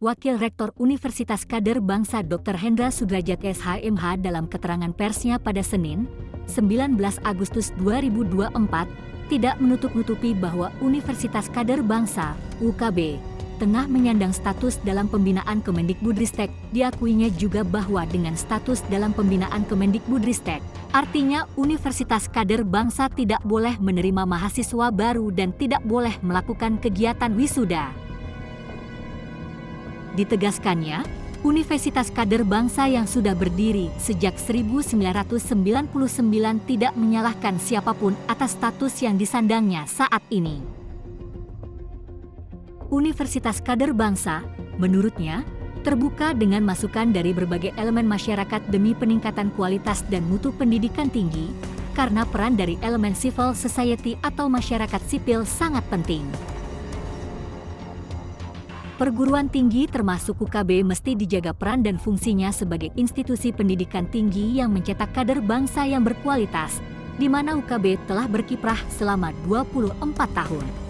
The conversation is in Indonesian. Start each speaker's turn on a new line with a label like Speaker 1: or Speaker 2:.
Speaker 1: Wakil Rektor Universitas Kader Bangsa Dr. Hendra Sudrajat SHMH dalam keterangan persnya pada Senin, 19 Agustus 2024, tidak menutup-nutupi bahwa Universitas Kader Bangsa, UKB, tengah menyandang status dalam pembinaan Kemendikbudristek. Diakuinya juga bahwa dengan status dalam pembinaan Kemendikbudristek, artinya Universitas Kader Bangsa tidak boleh menerima mahasiswa baru dan tidak boleh melakukan kegiatan wisuda. Ditegaskannya, Universitas Kader Bangsa yang sudah berdiri sejak 1999 tidak menyalahkan siapapun atas status yang disandangnya saat ini. Universitas Kader Bangsa, menurutnya, terbuka dengan masukan dari berbagai elemen masyarakat demi peningkatan kualitas dan mutu pendidikan tinggi, karena peran dari elemen civil society atau masyarakat sipil sangat penting. Perguruan tinggi termasuk UKB mesti dijaga peran dan fungsinya sebagai institusi pendidikan tinggi yang mencetak kader bangsa yang berkualitas, di mana UKB telah berkiprah selama 24 tahun.